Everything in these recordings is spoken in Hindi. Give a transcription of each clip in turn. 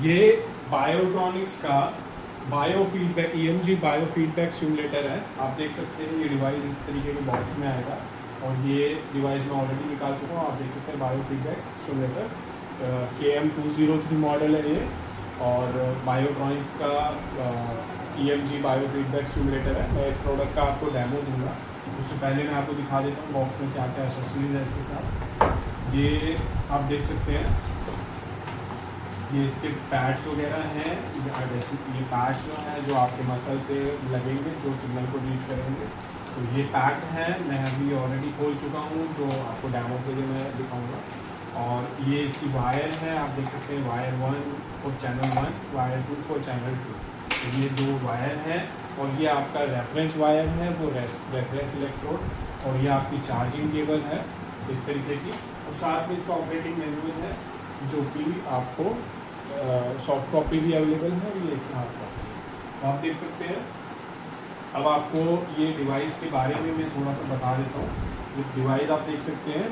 ये बायोट्रॉनिक्स का bio feedback EMG bio feedback simulator है। आप देख सकते हैं ये डिवाइस इस तरीके के बॉक्स में आएगा और ये डिवाइस मैं ऑलरेडी निकाल चुका हूँ। आप देख सकते हैं bio feedback simulator KM203 model है ये, और बायोट्रॉनिक्स का EMG बायो फीडबैक सिमुलेटर है। मैं एक प्रोडक्ट का आपको डेमो दूंगा, उससे पहले मैं आपको दिखा देता हूँ बॉक्स में क्या क्या एक्सेसरीज है इसके साथ। ये आप देख सकते हैं, ये इसके पैड्स वगैरह हैं। ये पैड्स जो हैं जो आपके मसल पे लगेंगे, जो सिग्नल को रीड करेंगे, तो ये पैड है। मैं अभी ऑलरेडी खोल चुका हूँ, जो आपको डेमो के लिए मैं दिखाऊंगा। और ये इसकी वायर है, आप देख सकते हैं wire 1 for channel 1, wire 2 for channel 2। तो ये 2 वायर हैं और ये आपका रेफरेंस वायर है, वो रेफरेंस इलेक्ट्रोड, और ये आपकी चार्जिंग केबल है इस तरीके की। और साथ में इसका ऑपरेटिंग मैनुअल है, जो कि आपको सॉफ्ट कॉपी भी अवेलेबल है, ये इसमें आपका तो आप देख सकते हैं। अब आपको ये डिवाइस के बारे में मैं थोड़ा सा बता देता हूँ। ये डिवाइस आप देख सकते हैं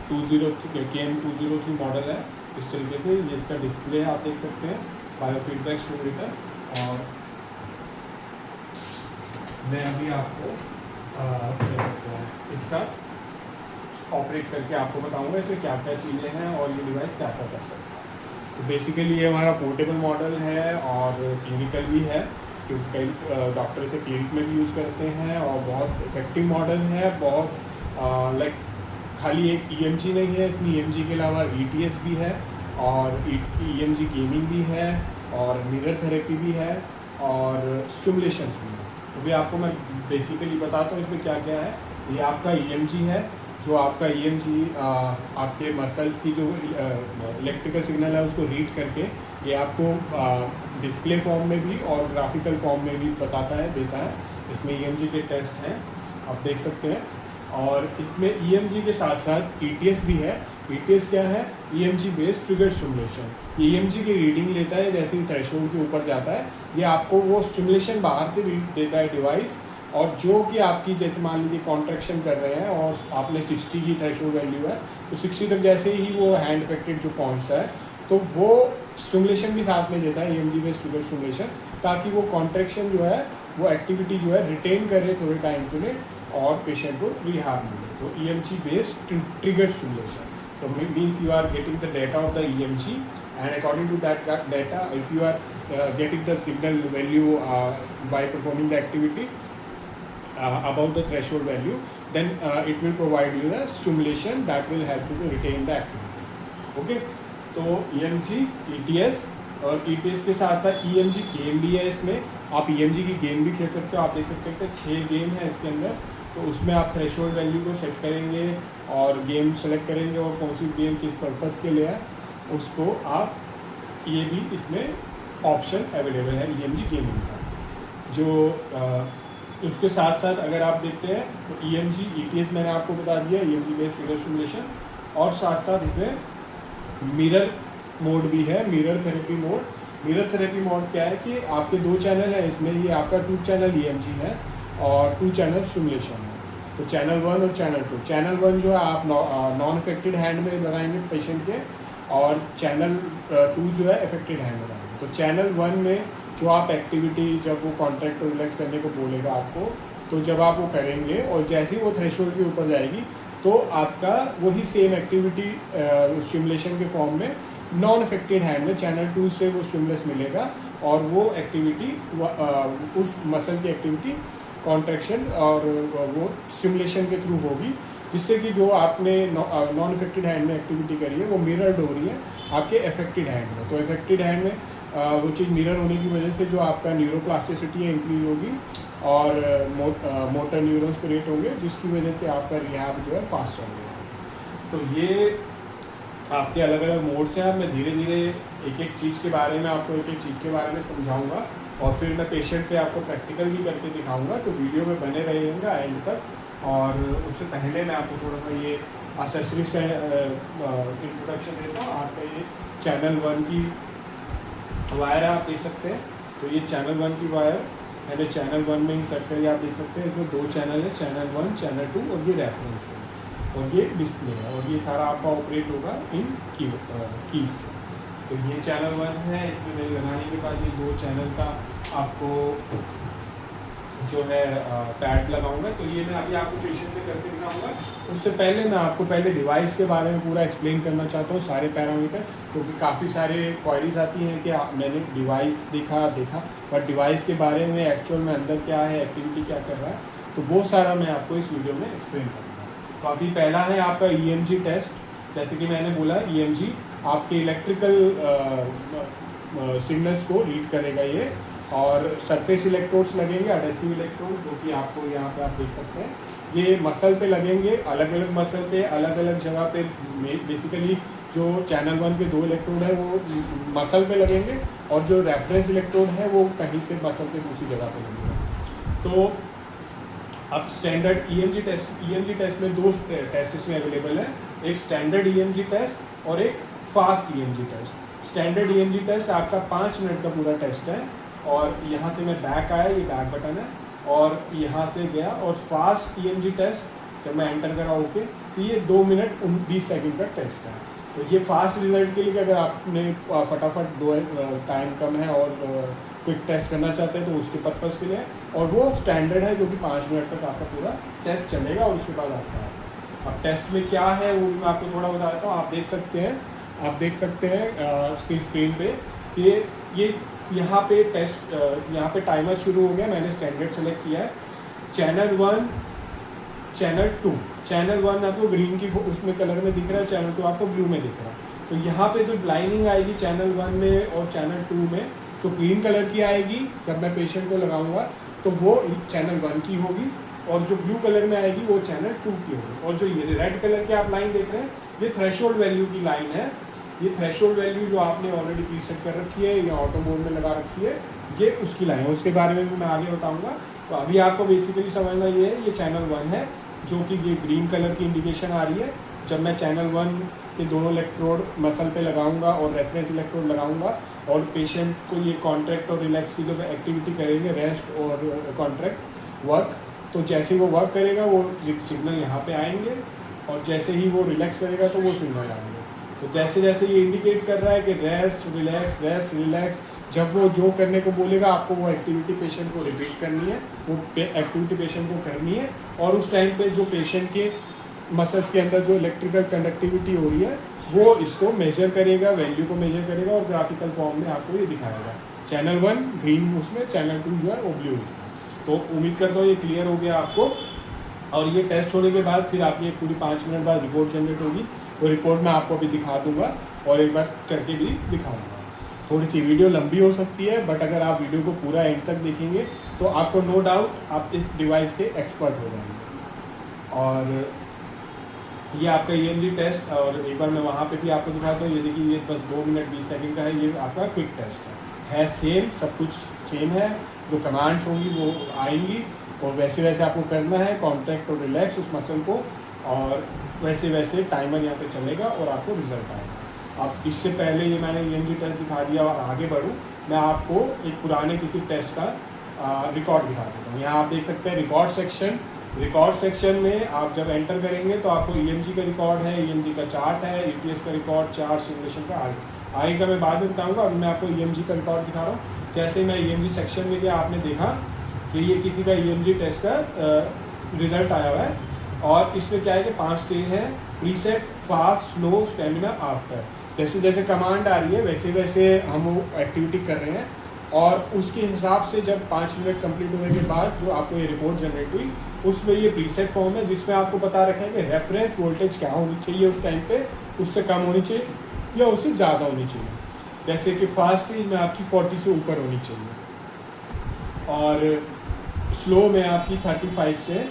KM203 मॉडल है इस तरीके से। ये इसका डिस्प्ले है, आप देख सकते हैं बायो फीडबैक सिमुलेटर। और मैं अभी आपको इसका ऑपरेट करके आपको बताऊंगा इसमें क्या क्या चीज़ें हैं और ये डिवाइस क्या क्या कर सकता है। तो बेसिकली ये हमारा पोर्टेबल मॉडल है और क्लिनिकल भी है, क्योंकि कई डॉक्टर इसे क्लिनिक में भी यूज़ करते हैं। और बहुत इफेक्टिव मॉडल है, बहुत लाइक खाली एक EMG नहीं है, इसमें EMG के अलावा ETS भी है और EMG गेमिंग भी है और मिरर थेरेपी भी है और स्टिमुलेशन भी है। तो भी आपको मैं बेसिकली बताता हूँ इसमें क्या क्या है। ये आपका EMG है, जो आपका EMG आपके मसल्स की जो इलेक्ट्रिकल सिग्नल है उसको रीड करके ये आपको डिस्प्ले फॉर्म में भी और ग्राफिकल फॉर्म में भी बताता है, देता है। इसमें EMG के टेस्ट हैं, आप देख सकते हैं। और इसमें EMG के साथ साथ ETS भी है। ETS क्या है? EMG based trigger stimulation. EMG की रीडिंग लेता है, जैसे ही थ्रेशोल्ड के ऊपर जाता है ये आपको वो स्टिमुलेशन बाहर से रीड देता है डिवाइस। और जो कि आपकी जैसे मान लीजिए कॉन्ट्रैक्शन कर रहे हैं और आपने 60 की थ्रेशोल्ड वैल्यू है, तो 60 तक जैसे ही वो हैंड इफेक्टेड जो पहुंचता है तो वो स्टिमुलेशन भी साथ में देता है, EMG बेस्ड ट्रिगर स्टिमुलेशन, ताकि वो कॉन्ट्रैक्शन जो है वो एक्टिविटी जो है रिटेन करे थोड़े टाइम के लिए और पेशेंट को रिहाब मिले। तो EMG बेस्ड ट्रिगर स्टिमुलेशन, तो means you are getting the data of the EMG, and according to that data, if you are getting the signal value by performing the activity above the threshold value, then it will provide you the stimulation that will help you to retain the activity. Okay, तो EMG, ETS और ETS के साथ साथ EMG गेम भी है इसमें। आप EMG की गेम भी खेल सकते हो। आप देख सकते हैं कि 6 गेम है इसके अंदर, तो उसमें आप थ्रेशोल्ड वैल्यू को सेट करेंगे और गेम सेलेक्ट करेंगे और कौन सी गेम किस पर्पस के लिए है उसको आप, ये भी इसमें ऑप्शन अवेलेबल है EMG गेमिंग का। जो उसके साथ साथ अगर आप देखते हैं तो EMG ETS मैंने आपको बता दिया, EMG बेस्ड ट्रिगर स्टिमुलेशन, और साथ साथ इसमें मिरर मोड भी है, mirror therapy mode. Mirror therapy mode क्या है कि आपके 2 चैनल है इसमें, ये आपका 2 चैनल EMG है और 2 चैनल स्टिमुलेशन है। तो चैनल 1 और चैनल 2, चैनल 1 जो है आप नॉन इफेक्टेड हैंड में लगाएंगे पेशेंट के, और चैनल 2 जो है इफेक्टेड हैंड में लगाएंगे। तो चैनल 1 में जो आप एक्टिविटी, जब वो कॉन्ट्रैक्ट रिलैक्स करने को बोलेगा आपको, तो जब आप वो करेंगे और जैसे ही वो थ्रेशोल्ड के ऊपर जाएगी तो आपका वही सेम एक्टिविटी स्टिमुलेशन के फॉर्म में नॉन इफेक्टेड हैंड में चैनल 2 से वो स्टिमुलस मिलेगा और वो एक्टिविटी उस मसल की एक्टिविटी कॉन्ट्रैक्शन और वो स्टिमुलेशन के थ्रू होगी, जिससे कि जो आपने नॉन इफेक्टेड हैंड में एक्टिविटी करी है वो मिरर्ड हो रही है आपके इफेक्टेड हैंड में। तो इफेक्टेड हैंड में वो चीज़ मिरर होने की वजह से जो आपका न्यूरोप्लास्टिसिटी है इंक्रीज होगी और मोटर न्यूरॉन्स क्रिएट होंगे, जिसकी वजह से आपका रिहाब जो है फास्ट होगा। तो ये आपके अलग अलग मोड्स हैं। मैं धीरे धीरे एक एक चीज़ के बारे में आपको एक एक चीज़ के बारे में समझाऊंगा और फिर मैं पेशेंट पे आपको प्रैक्टिकल भी करके दिखाऊंगा। तो वीडियो में बने रहेंगे एंड तक। और उससे पहले मैं आपको थोड़ा सा ये एक्सेसरीज का इंट्रोडक्शन देता हूँ। आपका ये चैनल 1 की वायर है, आप देख सकते हैं। तो ये चैनल 1 की वायर मैंने चैनल 1 में इंसर्ट करी, आप देख सकते हैं। इसमें 2 चैनल है, चैनल 1, चैनल 2, और ये रेफरेंस है और ये डिस्प्ले है, और ये सारा आपका ऑपरेट होगा इन कीज से। तो ये चैनल 1 है, इसमें मेरे लगाने के बाद ये 2 चैनल का आपको जो है पैड लगाऊंगा। तो ये मैं अभी आपको पेशेंट में करके दिखाऊंगा। उससे पहले मैं आपको पहले डिवाइस के बारे में पूरा एक्सप्लेन करना चाहता हूँ, सारे पैरामीटर, क्योंकि काफ़ी सारे क्वारीज आती हैं कि मैंने डिवाइस देखा बट डिवाइस के बारे में एक्चुअल में अंदर क्या है, एक्टिविटी क्या कर रहा है, तो वो सारा मैं आपको इस वीडियो में एक्सप्लेन करूँगा। तो अभी पहला है आपका EMG टेस्ट। जैसे कि मैंने बोला, EMG आपके इलेक्ट्रिकल सिग्नल्स को रीड करेगा ये, और सरफेस इलेक्ट्रोड्स लगेंगे, एडेसिव इलेक्ट्रोड्स, जो कि आपको यहाँ पे आप देख सकते हैं। ये मसल पे लगेंगे, अलग अलग मसल पे अलग अलग जगह पे। बेसिकली जो चैनल 1 के 2 इलेक्ट्रोड है वो मसल पे लगेंगे, और जो रेफरेंस इलेक्ट्रोड है वो कहीं पे मसल पे दूसरी जगह पे लगेगा। तो अब स्टैंडर्ड EMG टेस्ट में 2 टेस्ट इसमें अवेलेबल है, एक स्टैंडर्ड EMG टेस्ट और एक fast EMG test. Standard EMG test आपका 5 मिनट का पूरा टेस्ट है, और यहाँ से मैं बैक आया, ये बैक बटन है, और यहाँ से गया। और फास्ट EMG टेस्ट जब मैं एंटर करा ओके, तो ये 2 मिनट 20 सेकंड का टेस्ट है। तो ये फास्ट रिजल्ट के लिए, अगर आपने फटाफट टाइम कम है और क्विक टेस्ट करना चाहते हैं तो उसके पर्पज़ के लिए, और वो स्टैंडर्ड है जो कि 5 मिनट तक आपका पूरा टेस्ट चलेगा, और उसके बाद आपका है। अब टेस्ट में क्या है वो मैं आपको थोड़ा बता देता हूँ। आप देख सकते हैं स्क्रीन पे कि ये यहाँ पे टेस्ट, यहाँ पे टाइमर शुरू हो गया। मैंने स्टैंडर्ड सेलेक्ट किया है। चैनल 1, चैनल 2, चैनल 1 आपको ग्रीन की उसमें कलर में दिख रहा है, चैनल 2 आपको ब्लू में दिख रहा है। तो यहाँ पे जो लाइनिंग आएगी चैनल 1 में और चैनल 2 में, तो ग्रीन कलर की आएगी जब मैं पेशेंट को लगाऊंगा, तो वो चैनल 1 की होगी, और जो ब्लू कलर में आएगी वो चैनल 2 की होगी। और जो ये रेड कलर की आप लाइन देख रहे हैं, ये थ्रेशोल्ड वैल्यू की लाइन है। ये थ्रेशोल्ड वैल्यू जो आपने ऑलरेडी प्रीसेट कर रखी है या ऑटो मोड में लगा रखी है, ये उसकी लाइन है। उसके बारे में भी मैं आगे बताऊंगा। तो अभी आपको बेसिकली समझना ये है, ये चैनल 1 है, जो कि ये ग्रीन कलर की इंडिकेशन आ रही है। जब मैं चैनल 1 के दोनों इलेक्ट्रोड मसल पे लगाऊंगा और रेफरेंस इलेक्ट्रोड लगाऊंगा, और पेशेंट को ये कॉन्ट्रैक्ट और रिलैक्स की जब एक्टिविटी करेंगे, रेस्ट और कॉन्ट्रैक्ट वर्क, तो जैसे ही वो वर्क करेगा वो सिग्नल यहाँ पे आएंगे, और जैसे ही वो रिलैक्स करेगा तो वो सिग्नल आएंगे। तो जैसे जैसे ये इंडिकेट कर रहा है कि रेस्ट रिलैक्स, जब वो जो करने को बोलेगा आपको वो एक्टिविटी पेशेंट को रिपीट करनी है, वो एक्टिविटी पेशेंट को करनी है। और उस टाइम पे जो पेशेंट के मसल्स के अंदर जो इलेक्ट्रिकल कंडक्टिविटी हो रही है वो इसको मेजर करेगा, वैल्यू को मेजर करेगा, और ग्राफिकल फॉर्म में आपको ये दिखाएगा। चैनल 1 ग्रीन उसमें, चैनल 2 जो है वो ब्लू उसमें। तो उम्मीद करता हूँ ये क्लियर हो गया आपको। और ये टेस्ट होने के बाद फिर आपकी एक पूरी 5 मिनट बाद रिपोर्ट जनरेट होगी। वो रिपोर्ट मैं आपको अभी दिखा दूंगा, और एक बार करके भी दिखाऊंगा। थोड़ी सी वीडियो लंबी हो सकती है, बट अगर आप वीडियो को पूरा एंड तक देखेंगे तो आपको नो डाउट आप इस डिवाइस के एक्सपर्ट हो जाएंगे। और ये आपका EMG टेस्ट, और एक बार मैं वहाँ पे भी आपको दिखाता हूँ। ये देखिए, ये बस 2 मिनट 20 सेकंड का है। ये आपका क्विक टेस्ट है सेम, सब कुछ सेम है। जो कमांड्स होंगी वो आएंगी, और वैसे वैसे आपको करना है कॉन्ट्रैक्ट और रिलैक्स उस मसल को, और वैसे वैसे टाइमर यहाँ पे चलेगा और आपको रिजल्ट आएगा। अब इससे पहले ये मैंने EMG टेस्ट दिखा दिया, और आगे बढ़ूँ मैं आपको एक पुराने किसी टेस्ट का रिकॉर्ड दिखा देता हूँ। यहाँ आप देख सकते हैं रिकॉर्ड सेक्शन में आप जब एंटर करेंगे तो आपको EMG का रिकॉर्ड है, EMG का चार्ट है, ETS का रिकॉर्ड, चार्ट सिमुलेशन का आगे का मैं बाद में बताऊँगा। अभी मैं आपको EMG का रिकॉर्ड दिखा रहा हूँ। जैसे मैं EMG सेक्शन में गया, आपने देखा कि ये किसी का EMG टेस्ट का रिजल्ट आया हुआ है, और इसमें क्या है कि 5 स्टेज है: preset, fast, slow, stamina, after. जैसे जैसे कमांड आ रही है वैसे वैसे हम वो एक्टिविटी कर रहे हैं, और उसके हिसाब से जब 5 मिनट कंप्लीट होने के बाद जो आपको ये रिपोर्ट जनरेट हुई, उसमें ये प्रीसेट फॉर्म है जिसमें आपको बता रखा है कि रेफरेंस वोल्टेज क्या होनी चाहिए उस टाइम पे, उससे कम होनी चाहिए या उससे ज़्यादा होनी चाहिए। जैसे कि फास्ट स्टेज में आपकी 40 से ऊपर होनी चाहिए, और स्लो में आपकी 35 से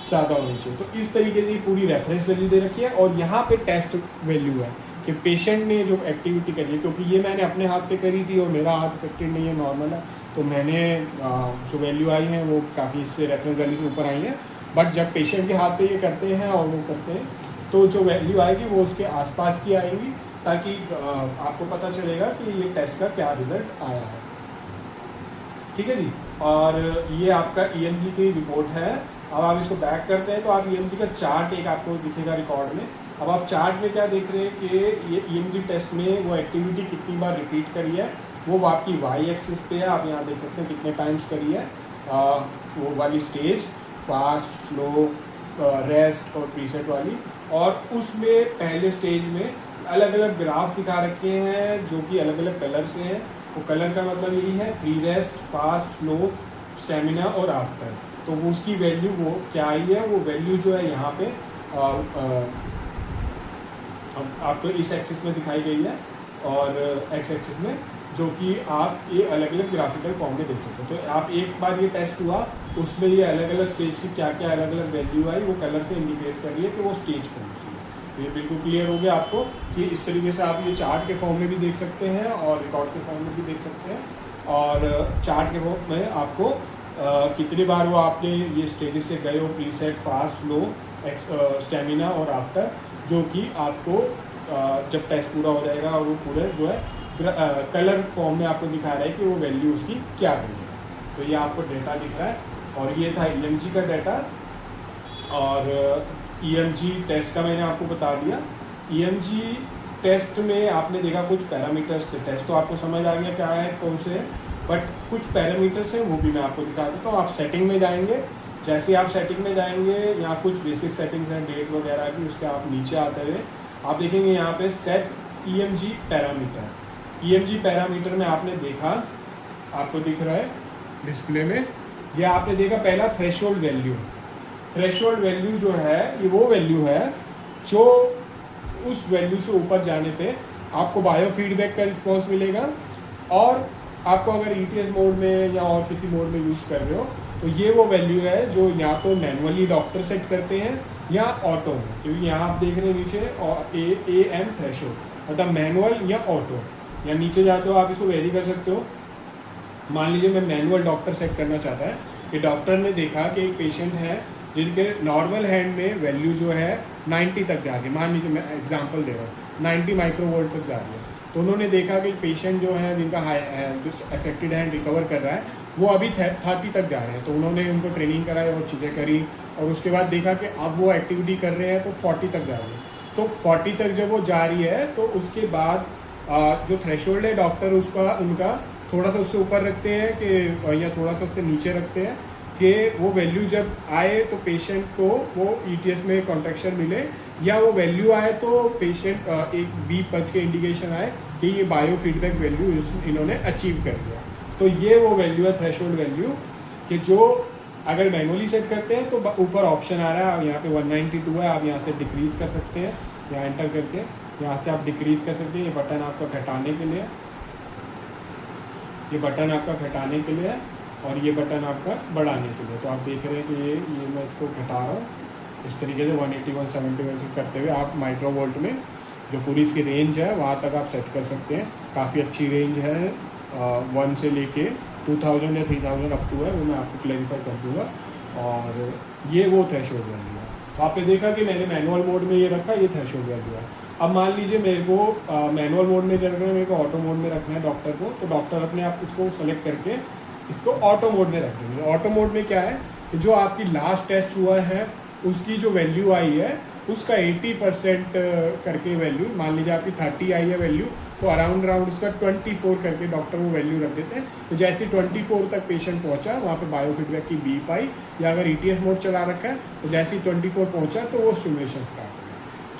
ज़्यादा होनी चाहिए। तो इस तरीके से पूरी रेफरेंस वैल्यू दे रखी है, और यहाँ पे टेस्ट वैल्यू है कि पेशेंट ने जो एक्टिविटी करी है, क्योंकि ये मैंने अपने हाथ पे करी थी और मेरा हाथ इफेक्टेड नहीं है, नॉर्मल है, तो मैंने जो वैल्यू आई है वो काफ़ी इससे रेफरेंस वैल्यू से ऊपर आई है। बट जब पेशेंट के हाथ पे ये करते हैं और वो करते हैं, तो जो वैल्यू आएगी वो उसके आसपास की आएगी, ताकि आपको पता चलेगा कि ये टेस्ट का क्या रिजल्ट आया है। ठीक है जी। और ये आपका EMG की रिपोर्ट है। अब आप इसको बैक करते हैं तो आप EMG का चार्ट एक आपको दिखेगा रिकॉर्ड में, अब आप चार्ट में क्या देख रहे हैं कि ये EMG टेस्ट में वो एक्टिविटी कितनी बार रिपीट करी है, वो आपकी वाई एक्सिस पे है। आप यहाँ देख सकते हैं कितने टाइम्स करी है वो वाली स्टेज, फास्ट, स्लो, रेस्ट और प्रीसेट वाली। और उसमें पहले स्टेज में अलग अलग ग्राफ दिखा रखे हैं जो कि अलग अलग कलर से हैं। वो कलर का मतलब यही है pre rest, fast, slow, stamina और आफ्टर। तो वो उसकी वैल्यू वो क्या आई है, वो वैल्यू जो है यहाँ पे आपको इस एक्सिस में दिखाई गई है और एक्स एक्सिस में, जो कि आप ये अलग अलग ग्राफिकल फॉर्म में देख सकते हो। तो आप एक बार ये टेस्ट हुआ, उसमें ये अलग अलग स्टेज की क्या क्या अलग अलग वैल्यू आई, वो कलर से इंडिकेट कर रही है कि वो स्टेज कौन सी है। तो ये बिल्कुल क्लियर हो गया आपको कि इस तरीके से आप ये चार्ट के फॉर्म में भी देख सकते हैं और रिकॉर्ड के फॉर्म में भी देख सकते हैं। और चार्ट के फॉर्म में आपको कितनी बार वो आपने ये स्टेजेस से गए हो, प्रीसेट, फास्ट, स्लो, स्टेमिना और आफ्टर, जो कि आपको जब टेस्ट पूरा हो जाएगा और वो पूरे जो है कलर फॉर्म में आपको दिखा रहा है कि वो वैल्यू उसकी क्या गई है। तो ये आपको डेटा दिख रहा है और ये था EMG का डाटा। और EMG टेस्ट का मैंने आपको बता दिया। EMG टेस्ट में आपने देखा कुछ पैरामीटर्स थे, टेस्ट तो आपको समझ आ गया क्या है, कौन से है, बट कुछ पैरामीटर्स हैं वो भी मैं आपको दिखा देता हूँ। आप सेटिंग में जाएंगे, जैसे आप सेटिंग में जाएंगे यहाँ कुछ बेसिक सेटिंग्स हैं डेट वगैरह की, उसके आप नीचे आते हुए आप देखेंगे यहाँ पे set EMG parameter. EMG parameter में आपने देखा, आपको दिख रहा है डिस्प्ले में, ये आपने देखा पहला थ्रेशोल्ड वैल्यू। थ्रेशोल्ड वैल्यू जो है ये वो वैल्यू है जो उस वैल्यू से ऊपर जाने पे आपको बायो फीडबैक का रिस्पॉन्स मिलेगा। और आपको अगर ETS मोड में या और किसी मोड में यूज़ कर रहे हो तो ये वो वैल्यू है जो या तो मैनुअली डॉक्टर सेट करते हैं या ऑटो में, क्योंकि यहाँ आप देख रहे हैं नीचे और AM थ्रेशोल्ड, मतलब मैनुअल या ऑटो, या नीचे जाते हो आप इसको वेरी कर सकते हो। मान लीजिए मैं मैनुअल डॉक्टर सेट करना चाहता है कि डॉक्टर ने देखा कि एक पेशेंट है जिनके नॉर्मल हैंड में वैल्यू जो है 90 तक जा रही है, मान लीजिए मैं एग्जांपल दे रहा हूँ 90 माइक्रोवोल्ट तक जा रही है। तो उन्होंने देखा कि पेशेंट जो है जिनका अफेक्टेड हैंड रिकवर कर रहा है वो अभी 30 तक जा रहे हैं। तो उन्होंने उनको ट्रेनिंग कराई और चीज़ें करी और उसके बाद देखा कि अब वो एक्टिविटी कर रहे हैं तो 40 तक जा रही है। तो 40 तक जब वो जा रही है तो उसके बाद जो थ्रेशोल्ड है डॉक्टर उसका उनका थोड़ा सा उससे ऊपर रखते हैं कि या थोड़ा सा उससे नीचे रखते हैं कि वो वैल्यू जब आए तो पेशेंट को वो ETS में कॉन्ट्रैक्शन मिले, या वो वैल्यू आए तो पेशेंट एक बीप बज के इंडिकेशन आए कि ये बायो फीडबैक वैल्यू इन्होंने अचीव कर लिया। तो ये वो वैल्यू है थ्रेशोल्ड वैल्यू कि जो अगर मैनुअली सेट करते हैं तो ऊपर ऑप्शन आ रहा है, यहाँ पे 192 है, आप यहाँ से डिक्रीज़ कर सकते हैं, यहाँ एंटर करके यहाँ से आप डिक्रीज़ कर सकते हैं। ये बटन आपका घटाने के लिए, ये बटन आपका घटाने के लिए है और ये बटन आपका बढ़ाने के लिए। तो आप देख रहे हैं कि ये मैं इसको घटा रहा हूँ इस तरीके से 180 170 करते हुए आप माइक्रोवोल्ट में जो पूरी इसकी रेंज है वहाँ तक आप सेट कर सकते हैं। काफ़ी अच्छी रेंज है, 1 से लेके 2000 या 3000 अप टू है, वो मैं आपको क्लैरिफाई कर दूँगा। और ये वो थ्रेशोल्ड वैल्यू है। तो आपने देखा कि मैंने मैनुअल मोड में ये रखा, ये थ्रेशोल्ड वैल्यू है। अब मान लीजिए मेरे को मैनुअल मोड में रखना है, मेरे को ऑटो मोड में रखना है डॉक्टर को, तो डॉक्टर अपने आप इसको सेलेक्ट करके इसको ऑटो मोड में रख देंगे। ऑटो मोड में क्या है, जो आपकी लास्ट टेस्ट हुआ है उसकी जो वैल्यू आई है उसका 80% करके वैल्यू, मान लीजिए आपकी 30 आई है वैल्यू, तो अराउंड उसका 24 करके डॉक्टर वो वैल्यू रख देते हैं। तो जैसे 24 तक पेशेंट पहुंचा वहाँ पे बायो फीडबैक की बीप आई, या अगर ETS मोड चला रखा है तो जैसे ही 24 पहुंचा तो वो स्टिमुलेशन स्टार्ट हो गया।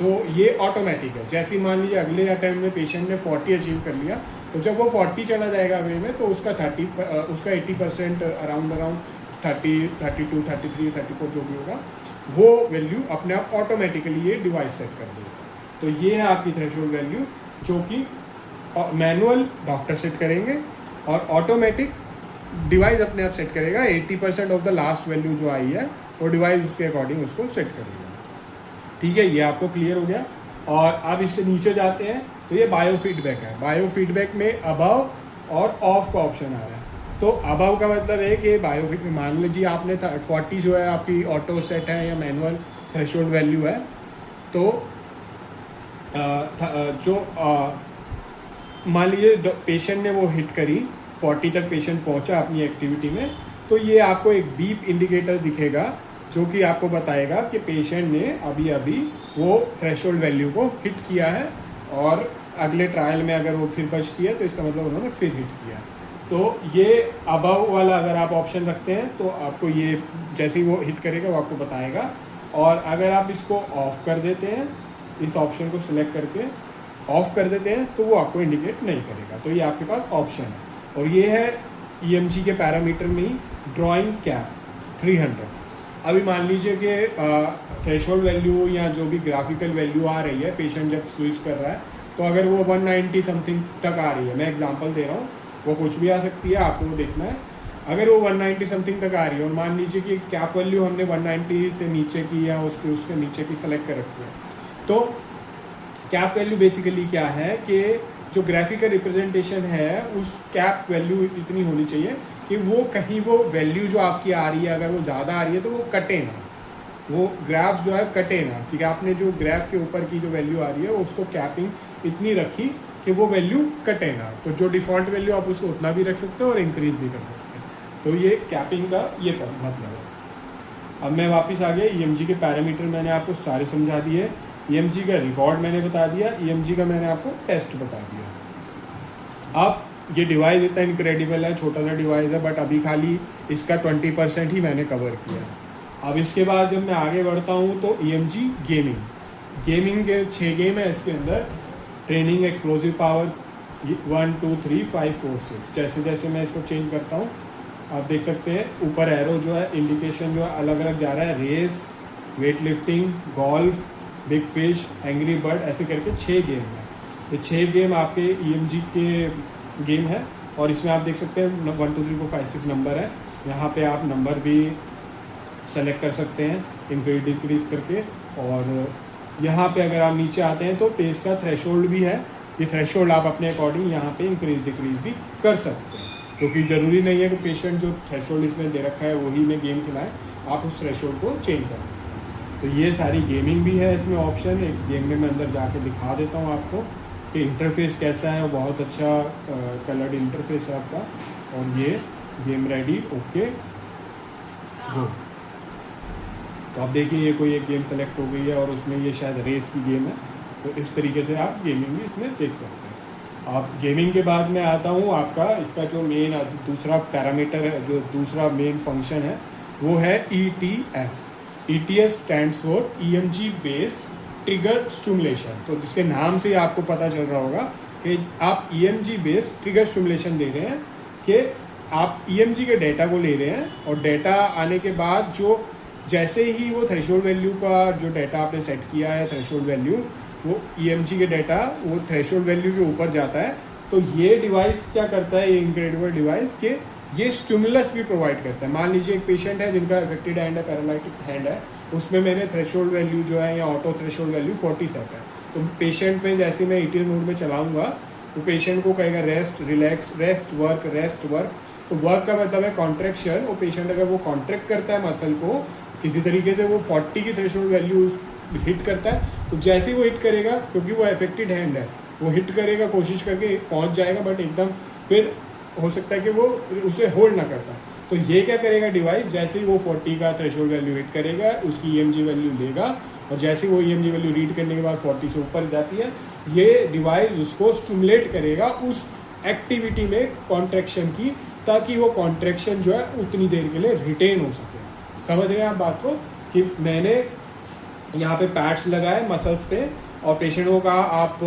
तो ये ऑटोमेटिक है। जैसे ही मान लीजिए अगले अटेम्प्ट में पेशेंट ने 40 अचीव कर लिया, तो जब वो 40 चला जाएगा वे में तो उसका 80% अराउंड 30, 32, 33, 34 जो भी होगा वो वैल्यू अपने आप ऑटोमेटिकली ये डिवाइस सेट कर देगा। तो ये है आपकी थ्रेशोल्ड वैल्यू जो कि मैनुअल डॉक्टर सेट करेंगे और ऑटोमेटिक डिवाइस अपने आप सेट करेगा। 80% ऑफ द लास्ट वैल्यू जो आई है वो डिवाइस उसके अकॉर्डिंग उसको सेट करेगा। ठीक है, ये आपको क्लियर हो गया। और अब इससे नीचे जाते हैं तो ये बायो फीडबैक है। बायो फीडबैक में अबव और ऑफ का ऑप्शन आ रहा है। तो अबव का मतलब है कि बायो फीडबैक, मान लीजिए आपने 40 जो है आपकी ऑटो सेट है या मैनुअल थ्रेशोल्ड वैल्यू है, तो मान लीजिए पेशेंट ने वो हिट करी, 40 तक पेशेंट पहुंचा अपनी एक्टिविटी में, तो ये आपको एक बीप इंडिकेटर दिखेगा जो कि आपको बताएगा कि पेशेंट ने अभी अभी वो थ्रेशोल्ड वैल्यू को हिट किया है, और अगले ट्रायल में अगर वो फिर बचती है तो इसका मतलब उन्होंने फिर हिट किया। तो ये अबव वाला अगर आप ऑप्शन रखते हैं तो आपको ये जैसे ही वो हिट करेगा वो आपको बताएगा, और अगर आप इसको ऑफ कर देते हैं, इस ऑप्शन को सिलेक्ट करके ऑफ कर देते हैं, तो वो आपको इंडिकेट नहीं करेगा। तो ये आपके पास ऑप्शन है, और ये है EMG के पैरामीटर में ही ड्राइंग कैप 300। अभी मान लीजिए कि थ्रेशोल्ड वैल्यू या जो भी ग्राफिकल वैल्यू आ रही है, पेशेंट जब स्विच कर रहा है तो अगर वो 190 समथिंग तक आ रही है, मैं एग्जांपल दे रहा हूँ, वो कुछ भी आ सकती है, आपको वो देखना है। अगर वो 190 समथिंग तक आ रही है और मान लीजिए कि कैप वैल्यू हमने 190 से नीचे की या उसके नीचे की सेलेक्ट कर रखी है, तो कैप वैल्यू बेसिकली क्या है कि जो ग्राफिकल रिप्रेजेंटेशन है उस कैप वैल्यू इतनी होनी चाहिए कि वो कहीं वो वैल्यू जो आपकी आ रही है अगर वो ज़्यादा आ रही है तो वो कटे ना, वो ग्राफ जो है कटे ना, क्योंकि आपने जो ग्राफ के ऊपर की जो वैल्यू आ रही है उसको कैपिंग इतनी रखी कि वो वैल्यू कटे ना। तो जो डिफ़ॉल्ट वैल्यू आप उसको उतना भी रख सकते हो और इंक्रीज़ भी कर सकते हैं। तो ये कैपिंग का ये मतलब है। अब मैं वापस आ गया, EMG के पैरामीटर मैंने आपको सारे समझा दिए, EMG का रिकॉर्ड मैंने बता दिया, EMG का मैंने आपको टेस्ट बता दिया। अब ये डिवाइस इतना इनक्रेडिबल है, छोटा सा डिवाइस है, बट अभी खाली इसका 20% ही मैंने कवर किया है। अब इसके बाद जब मैं आगे बढ़ता हूँ तो EMG गेमिंग के 6 गेम है इसके अंदर, ट्रेनिंग, एक्सप्लोजिव पावर 1 2 3 5 4 6। जैसे जैसे मैं इसको चेंज करता हूँ आप देख सकते हैं ऊपर एरो जो है इंडिकेशन जो है अलग अलग जा रहा है, race, weight lifting, golf, big fish, angry bird, ऐसे करके 6 गेम है। ये 6 गेम आपके EMG के गेम है, और इसमें आप देख सकते हैं 1 2 3 4 5 6 नंबर है। यहाँ पे आप नंबर भी सेलेक्ट कर सकते हैं इंक्रीज डिक्रीज करके, और यहाँ पे अगर आप नीचे आते हैं तो पेस का थ्रेशोल्ड भी है। ये थ्रेशोल्ड आप अपने अकॉर्डिंग यहाँ पे इंक्रीज डिक्रीज भी कर सकते हैं, क्योंकि ज़रूरी नहीं है कि पेशेंट जो थ्रेशोल्ड इसमें दे रखा है वही में गेम खिलाएं, आप उस थ्रेशोल्ड को चेंज कर सकते हैं। तो ये सारी गेमिंग भी है इसमें ऑप्शन। एक गेम में मैं अंदर जाके दिखा देता हूँ आपको कि इंटरफेस कैसा है, बहुत अच्छा कलर्ड इंटरफेस है आपका। और ये गेम रेडी, ओके गो। तो आप देखिए ये कोई एक गेम सेलेक्ट हो गई है और उसमें ये शायद रेस की गेम है, तो इस तरीके से आप गेमिंग भी इसमें देख सकते हैं। आप गेमिंग के बाद में आता हूँ आपका इसका जो मेन दूसरा पैरामीटर है, जो दूसरा मेन फंक्शन है वो है ETS। ETS stands for EMG based trigger stimulation. तो इसके नाम से आपको पता चल रहा होगा कि आप EMG बेस्ड ट्रिगर स्टिमुलेशन दे रहे हैं, कि आप EMG के डेटा को ले रहे हैं, और डेटा आने के बाद जो जैसे ही वो थ्रेशोल्ड वैल्यू का जो डेटा आपने सेट किया है, थ्रेशोल्ड वैल्यू, वो EMG के डेटा वो थ्रेशोल्ड वैल्यू के ऊपर जाता है। तो ये डिवाइस क्या करता है, ये इनक्रेडिबल डिवाइस, के ये स्टिमुलस भी प्रोवाइड करता है। मान लीजिए एक पेशेंट है जिनका अफेक्टेड हैंड है, पैरालाइटिक हैंड है, उसमें मैंने थ्रेशोल्ड वैल्यू जो है या ऑटो थ्रेशोल्ड वैल्यू 40 सेट है। तो पेशेंट में जैसे मैं ETS मोड में चलाऊंगा तो पेशेंट को कहेगा rest, relax, rest, work, rest, work. तो वर्क का मतलब है कॉन्ट्रैक्शन। वो पेशेंट अगर वो कॉन्ट्रैक्ट करता है मसल को किसी तरीके से, वो 40 की थ्रेशोल्ड वैल्यू हिट करता है, तो जैसे ही वो हिट करेगा, क्योंकि वो अफेक्टेड हैंड है, वो हिट करेगा, कोशिश करके पहुंच जाएगा, बट एकदम फिर हो सकता है कि वो उसे होल्ड ना करता। तो ये क्या करेगा डिवाइस, जैसे ही वो 40 का थ्रेशोल्ड वैल्यू हिट करेगा उसकी EMG वैल्यू लेगा, और जैसे ही वो EMG वैल्यू रीड करने के बाद 40 से ऊपर जाती है, ये डिवाइस उसको स्टिमुलेट करेगा उस एक्टिविटी में कॉन्ट्रैक्शन की, ताकि वो कॉन्ट्रैक्शन जो है उतनी देर के लिए रिटेन हो सके। समझ रहे हैं आप बात को, कि मैंने यहाँ पे पैड्स लगाए मसल्स पे, और पेशेंट को कहा आप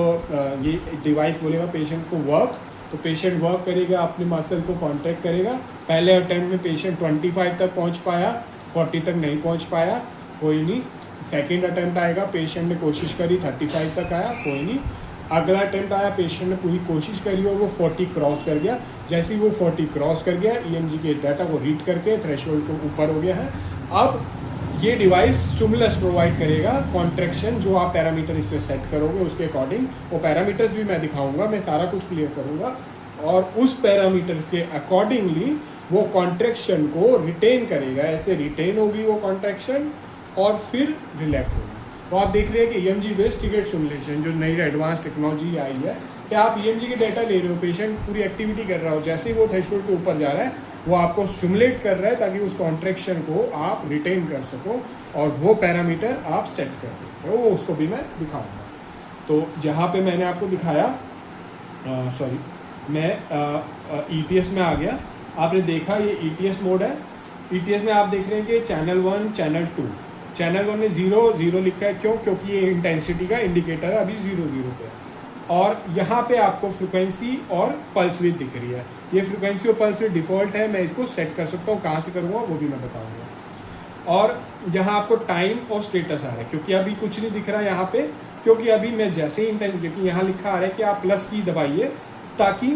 ये डिवाइस बोलेगा पेशेंट को वर्क, तो पेशेंट वर्क करेगा, अपने मसल को कॉन्ट्रैक्ट करेगा। पहले अटेम्प्ट में पेशेंट 25 तक पहुँच पाया, 40 तक नहीं पहुँच पाया, कोई नहीं। सेकेंड अटेम्प्ट आएगा, पेशेंट ने कोशिश करी, 35 तक आया, कोई नहीं। अगला अटेम्प्ट आया, पेशेंट ने पूरी कोशिश करी और वो 40 क्रॉस कर गया। जैसे ही वो 40 क्रॉस कर गया, EMG के डाटा को रीड करके थ्रेशोल्ड को ऊपर हो गया है। अब ये डिवाइस स्टिमुलस प्रोवाइड करेगा कॉन्ट्रैक्शन, जो आप पैरामीटर इसमें सेट करोगे उसके अकॉर्डिंग। वो पैरामीटर्स भी मैं दिखाऊंगा, मैं सारा कुछ क्लियर करूंगा, और उस पैरामीटर के अकॉर्डिंगली वो कॉन्ट्रैक्शन को रिटेन करेगा। ऐसे रिटेन होगी वो कॉन्ट्रैक्शन और फिर रिलैक्स होगी। तो आप देख रहे हैं कि EMG बेस्ड ट्रिगर स्टिमुलेशन जो नई एडवांस टेक्नोलॉजी आई है, कि आप EMG के डाटा ले रहे हो, पेशेंट पूरी एक्टिविटी कर रहा हो, जैसे ही वो थ्रेशोल्ड के ऊपर जा रहा है वो आपको स्टिमुलेट कर रहा है ताकि उस कॉन्ट्रैक्शन को आप रिटेन कर सको और वो पैरामीटर आप सेट कर सकते हो। वो उसको भी मैं दिखाऊंगा। तो जहाँ पे मैंने आपको दिखाया, मैं ETS में आ गया। आपने देखा ये ETS मोड है। ETS में आप देख रहे हैं कि चैनल 1 चैनल 2, चैनल 1 में 0 लिखा है, क्योंकि ये इंटेंसिटी का इंडिकेटर है, अभी 0 पे है। और यहाँ पे आपको फ्रिक्वेंसी और पल्स विड्थ दिख रही है। ये फ्रिक्वेंसी और पल्स विड्थ डिफ़ॉल्ट है, मैं इसको सेट कर सकता हूँ। कहाँ से करूँगा वो भी मैं बताऊँगा। और यहाँ आपको टाइम और स्टेटस आ रहा है, क्योंकि अभी कुछ नहीं दिख रहा है यहाँ पे, क्योंकि अभी मैं जैसे ही क्योंकि यहाँ लिखा आ रहा है कि आप प्लस की दबाइए ताकि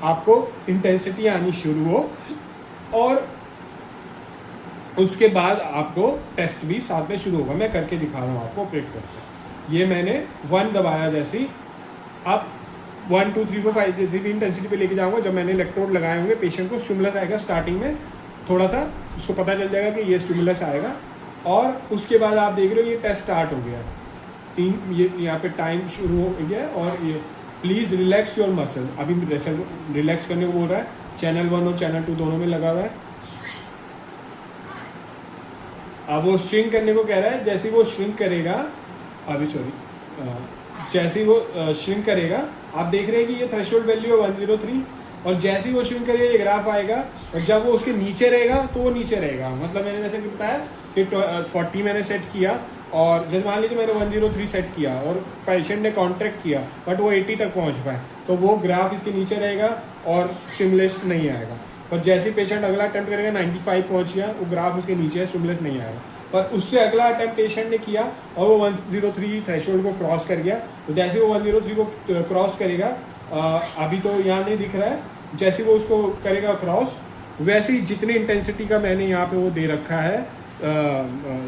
आपको इंटेंसिटी आनी शुरू हो, और उसके बाद आपको टेस्ट भी साथ में शुरू होगा। मैं करके दिखा रहा हूँ आपको ऑपरेट करके। ये मैंने 1 दबाया, जैसे ही अब 1 2 3 4 5 जैसे भी इंटेंसिटी पे लेके जाऊँगा। जब मैंने इलेक्ट्रोड लगाए होंगे, पेशेंट को स्टिमुलस आएगा स्टार्टिंग में, थोड़ा सा उसको पता चल जाएगा कि ये स्टिमुलस आएगा। और उसके बाद आप देख रहे हो ये टेस्ट स्टार्ट हो गया। ये यहाँ पे टाइम शुरू हो गया। और ये प्लीज़ रिलैक्स योर मसल, अभी रिलैक्स करने को बोल रहा है। चैनल 1 और चैनल 2 दोनों में लगा हुआ है। अब वो श्रिंक करने को कह रहा है। जैसे ही वो श्रिंक करेगा, जैसे ही वो श्रिंक करेगा, आप देख रहे हैं कि ये थ्रेशोल्ड वैल्यू है 103। और जैसे ही वो श्रिंक करेगा ये ग्राफ आएगा, और जब वो उसके नीचे रहेगा तो वो नीचे रहेगा। मतलब मैंने जैसे कि बताया कि 40 मैंने सेट किया, और जैसे मान लीजिए मैंने 103 सेट किया और पेशेंट ने कॉन्ट्रैक्ट किया बट वो 80 तक पहुंच पाए, तो वो ग्राफ इसके नीचे रहेगा और स्टिमुलस नहीं आएगा। और जैसे ही पेशेंट अगला अटेम्प्ट करेगा 95 पहुंच गया, वो ग्राफ उसके नीचे है, स्टिमुलस नहीं आएगा। पर उससे अगला अटेम्प्ट पेशेंट ने किया और वो 103 थ्रेशोल्ड को क्रॉस कर गया, तो जैसे वो 103 को क्रॉस करेगा, अभी तो यहाँ नहीं दिख रहा है, जैसे वो उसको करेगा क्रॉस, वैसे ही जितनी इंटेंसिटी का मैंने यहाँ पे वो दे रखा है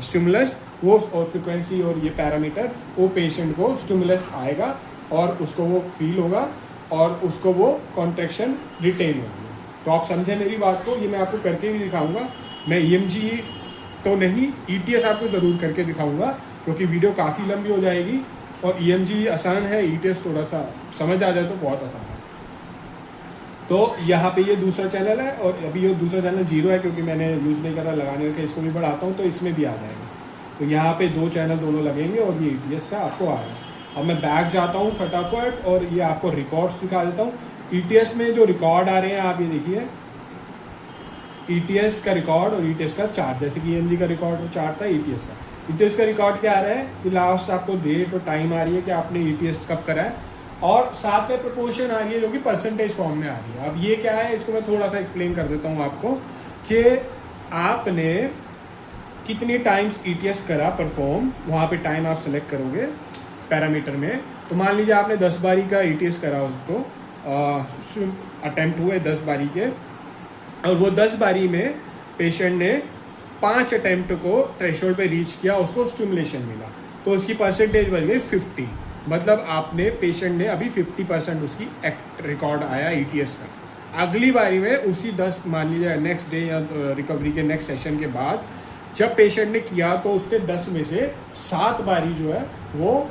स्टिमुलस, वो और फ्रिक्वेंसी और ये पैरामीटर, वो पेशेंट को स्टिमुलस आएगा और उसको वो फील होगा और उसको वो कॉन्ट्रैक्शन रिटेन होगी। तो आप समझे मेरी बात को। ये मैं आपको करके भी दिखाऊंगा। मैं EMG तो नहीं, ETS आपको ज़रूर करके दिखाऊंगा, क्योंकि वीडियो काफ़ी लंबी हो जाएगी। और EMG आसान है, ETS थोड़ा सा समझ आ जाए तो बहुत आसान है। तो यहाँ पे ये दूसरा चैनल है, और अभी ये दूसरा चैनल 0 है क्योंकि मैंने यूज़ नहीं करा, लगाने के इसको भी बढ़ाता हूँ तो इसमें भी आ जाएगा। तो यहाँ पे 2 चैनल दोनों लगेंगे और ये ETS का आपको आ रहा है। अब मैं बैक जाता हूँ फटाफट और ये आपको रिकॉर्ड्स दिखा देता हूँ। ETS में जो रिकॉर्ड आ रहे हैं आप ये देखिए, ETS का रिकॉर्ड और ETS का चार्ट, जैसे कि EMG का रिकॉर्ड और चार्ट था, ETS का रिकॉर्ड क्या आ रहा है कि लास्ट आपको डेट और टाइम आ रही है कि आपने ETS कब करा है, और साथ में प्रपोर्शन आ रही है जो कि परसेंटेज फॉर्म में आ रही है। अब ये क्या है, इसको मैं थोड़ा सा एक्सप्लेन कर देता हूँ आपको कि आपने कितने टाइम्स ETS करा परफॉर्म, वहाँ पे टाइम आप सेलेक्ट करोगे पैरामीटर में। तो मान लीजिए आपने 10 बारी का ETS करा, उसको अटेम्प्ट हुए 10 बारी के, और वो 10 बारी में पेशेंट ने 5 अटेम्प्ट को थ्रेशोल्ड पे रीच किया, उसको स्टिमुलेशन मिला, तो उसकी परसेंटेज बन गई 50। मतलब आपने पेशेंट ने अभी 50% उसकी रिकॉर्ड आया ETS का। अगली बारी में उसी 10, मान लीजिए नेक्स्ट डे या रिकवरी के नेक्स्ट सेशन के बाद जब पेशेंट ने किया, तो उसने 10 में से 7 बारी जो है वो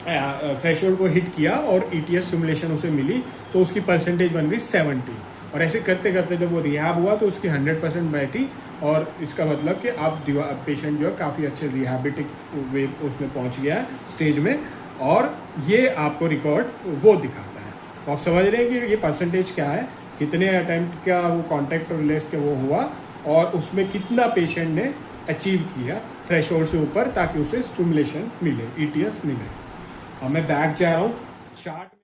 थ्रेशोल्ड को हिट किया और ETS स्टिमुलेशन उसे मिली, तो उसकी परसेंटेज बन गई 70। और ऐसे करते करते जब वो रिहैब हुआ तो उसकी 100% बैठी, और इसका मतलब कि आप पेशेंट जो है काफ़ी अच्छे रिहैबिलिटिक वे उसमें पहुंच गया है स्टेज में, और ये आपको रिकॉर्ड वो दिखाता है। तो आप समझ रहे हैं कि ये परसेंटेज क्या है, कितने अटैम्प्ट का वो कॉन्टैक्ट और रिलेक्स के वो हुआ, और उसमें कितना पेशेंट ने अचीव किया थ्रेशोल्ड से ऊपर ताकि उसे स्टिमुलेशन मिले, ETS मिले। अब मैं बैक जा रहा हूँ चार्ट।